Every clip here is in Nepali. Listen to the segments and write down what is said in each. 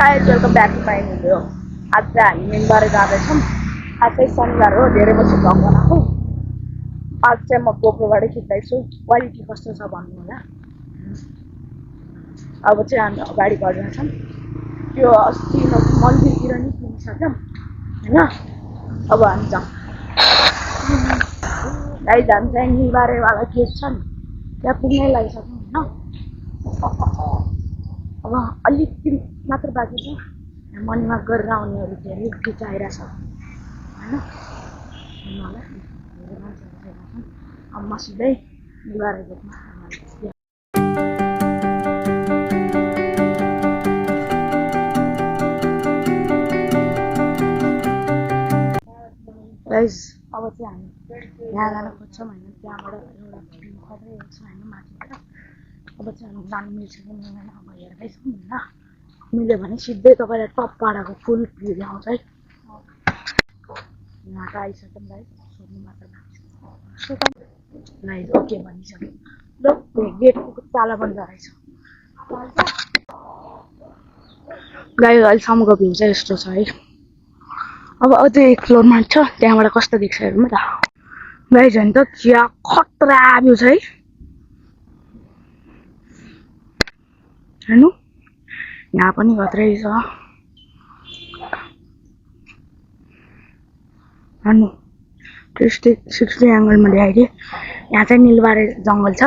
Guys welcome back to my video. आज चाहिँ हामी मिनबार जाँदैछौँ। आज चाहिँ शनिबार हो, धेरै पछि भ्लग बनाएको। आज चाहिँ म गोप्रोबाटै खिच्दैछु, क्वालिटी कस्तो छ भन्नु होला। अब चाहिँ हामी अगाडि बढ्दैछौँ। त्यो अस्ति मन्दिरतिर नि पुगिसक्यौँ होइन। अब हामी जाउँ। गाइज हामी चाहिँ निबारेवाला गेट छ नि, त्यहाँ पुग्नै लागिसक्यौँ होइन। अब अलिकति मात्र बाँकी छ। मर्निङमा गरेर आउनेहरू धेरै खिचाइरहेछ होइन। धेरै मान्छेहरू छन्। अब म सिधै निबारे गेटमा गाइज अब चाहिँ हामी यहाँ जान खोज्छौँ होइन। त्यहाँबाट एउटा खत्रै छ होइन माथिबाट। अब चाहिँ हामी जानु मिल्छ कि मिल्दैन अब हेर्दैछौँ होइन। मिल्यो भने सिधै तपाईँलाई टप पाडाको फुल भ्यू देखाउँछ है। यहाँ त आइसक्यौँ गाइज, सोध्नु मात्र बाँकी छ। गाइज ओके भनिसक्यो। ल गेटको ताला बन्द रहेछ। गाइज अहिलेसम्मको भ्यू चाहिँ यस्तो छ है। अब अझै एक फ्लोरमा छ, त्यहाँबाट कस्तो देख्छ हेरौँ त। गाइज होइन त क्या खतरा भ्यू छ है हेर्नु। यहाँ पनि खत्रै छ हेर्नु। 360 एङ्गलमा ल्याइदिए। यहाँ चाहिँ निलबारे जङ्गल छ।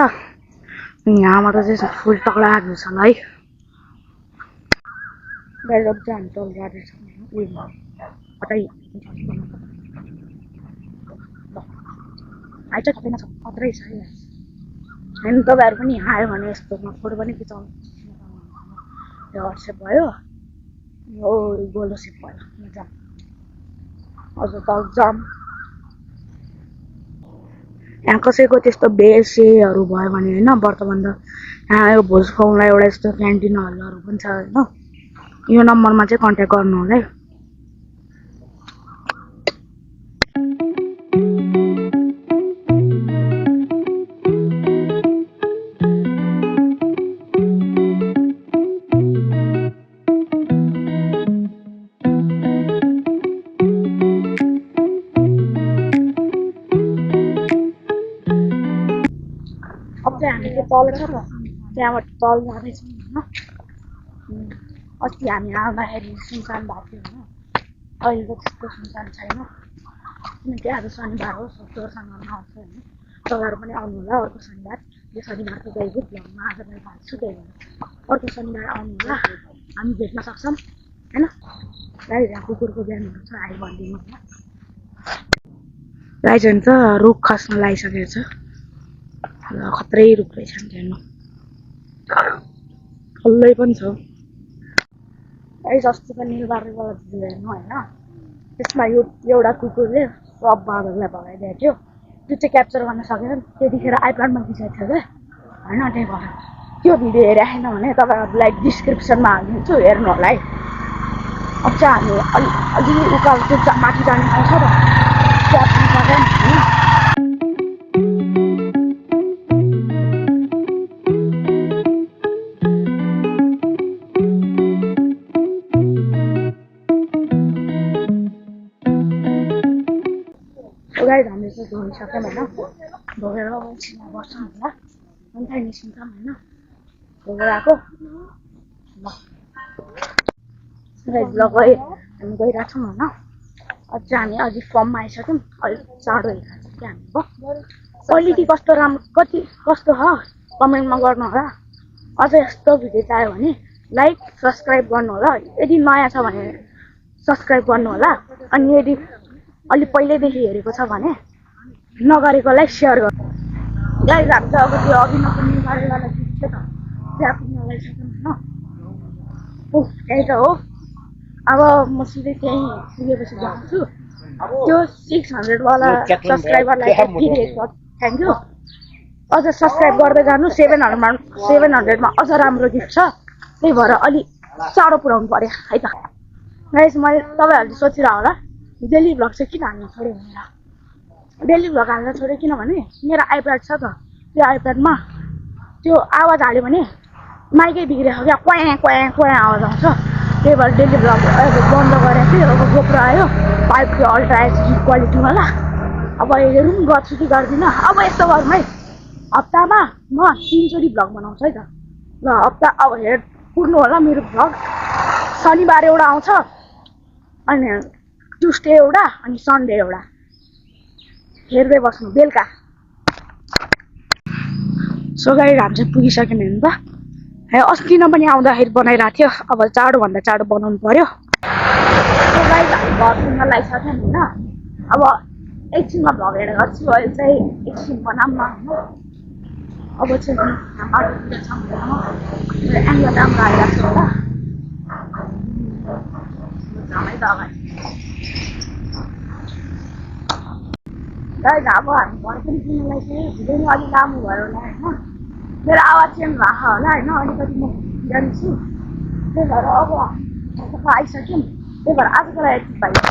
यहाँबाट चाहिँ फुल तगडा भ्यू छ ल है। गाइज अब चाहिँ हामी तल जाँदैछौँ उयोमा कतै आइ चाहिँ खतैमा छ, खत्रै छ है। होइन तपाईँहरू पनि यहाँ आयो भने यस्तोमा फोटो पनि खिचाउनु। यो वाट्सएप भयो, यो गोलो सेप भयो। जाम अझ तल जाम। यहाँ कसैको त्यस्तो बेसेहरू भयो भने होइन व्रतबन्ध, यहाँ यो भोज खुवाउनलाई एउटा यस्तो क्यान्टिन हलहरू पनि छ होइन। यो नम्बरमा चाहिँ कन्ट्याक्ट गर्नु होला है। अब चाहिँ हामी त्यो तल छ त, त्यहाँबाट तल जाँदैछौँ होइन। अस्ति हामी आउँदाखेरि सुनसान भएको थियो होइन। अहिले त त्यस्तो सुनसान छैन, किनकि आज शनिबार हो, सबैसँग आउँछ होइन। तपाईँहरू पनि आउनु होला अर्को शनिबार। यो शनिबार त गएको भ्लगमा आजलाई हाल्छु, त्यही भएर अर्को शनिबार आउनु होला, हामी भेट्न सक्छौँ होइन। गाइज यहाँ कुकुरको बिहानहरू छ, आइ भनिदिनु होला। गाइज हुन्छ रुख खस्न लागिसकेको छ, खत्रै रुख रहेछ नि हेर्नु, खल्लै पनि छ। गाइज अस्ति त निलबारेबाट हेर्नु होइन, त्यसमा यो एउटा कुकुरले सब बाँदरलाई भगाइदिएको थियो। त्यो चाहिँ क्याप्चर गर्न सकेन, त्यतिखेर आइप्याडमा खिचेको थियो क्या होइन। त्यही भएर त्यो भिडियो हेरेको छैन भने तपाईँहरूलाई डिस्क्रिप्सनमा हालिदिन्छु, हेर्नु होला है। अब चाहिँ हामी अलि उकालो त्यो माथि जाने ठाउँ छ त, त्यहाँ पनि सकेन होइन। गाइज हामीले चाहिँ धोइसक्यौँ होइन। धोएर एकछिन बस्छौँ होला, अन्त निस्किन्छौँ होइन। धोएर आएको ल गाइज ल गयो, हामी गइरहेको छौँ होइन। अझ हामी अझै फर्ममा आइसक्यौँ, अलिक चाँडो हेरिरहेको छौँ क्या हामी। क्वालिटी कस्तो राम्रो कस्तो छ कमेन्टमा गर्नु होला। अझ यस्तो भिडियो चाहियो भने लाइक सब्सक्राइब गर्नु होला। यदि नयाँ छ भने सब्सक्राइब गर्नु होला। अनि यदि अलि पहिल्यैदेखि हेरेको छ भने नगरेकोलाई सेयर गर्नु। गाइज हामी चाहिँ अब त्यो अभिनवको निलबारेवाला गीत थियो त, त्यहाँ पुग्न लागिसक्यौँ होइन। त्यही त हो। अब म सिधै त्यहीँ पुगेपछि जान्छु। त्यो 600वाला सब्सक्राइबरलाई थ्याङ्क यू। अझ सब्सक्राइब गर्दै जानु। 700मा अझ राम्रो गिफ्ट छ, त्यही भएर अलिक चाँडो पुऱ्याउनु पऱ्यो है त। गाइज मैले तपाईँहरूले सोचिरह होला डेली भ्लग चाहिँ किन हाल्न छोड्यो भनेर। डेली भ्लग हाल्न छोड्यो किनभने मेरो आइप्याड छ त, त्यो आइप्याडमा त्यो आवाज हाल्यो भने माइकै बिग्रेको क्या, क्वाँ क्वाँ क्वाँ आवाज आउँछ। त्यही भएर डेली भ्लग बन्द गरेको थिएँ। अब गोप्रो आयो, 5K अल्ट्रा एचडी क्वालिटीवाला। अब हेरौँ गर्छु कि गर्दिनँ। अब यस्तो गरौँ है, हप्तामा म 3 चोटि भ्लग बनाउँछु है त। ल हप्ता अब हेर पुग्नु होला मेरो भ्लग। शनिबार एउटा आउँछ, अनि ट्युसडे एउटा, अनि सन्डे एउटा। हेर्दै बस्नु बेलुका। सो गाइस हामी चाहिँ पुगिसक्यौँ हेर्नु त। है अस्ति नै पनि आउँदाखेरि बनाइरहेको थियो, अब चाँडोभन्दा चाँडो बनाउनु पर्यो। सो गाइस हामी घर पुग्न लागिसक्यौँ होइन। अब एकछिनमा भ्लग हेरेर गर्छु, अहिले चाहिँ एकछिन बनाऊँ न होइन। अब चाहिँ बाटोतिर छ एङ्गल राम्रो आइरहेको छ होला। झमै त अगाडि गाइस अब हामी घर पनि पुग्नलाई चाहिँ भिडियो नि अलिक लामो भयो होला होइन। मेरो आवाज चेन्ज भएको होला होइन, अलिकति म बिरामी छु। त्यही भएर अब आइसक्यौँ। त्यही भएर आजको लागि यति भयो।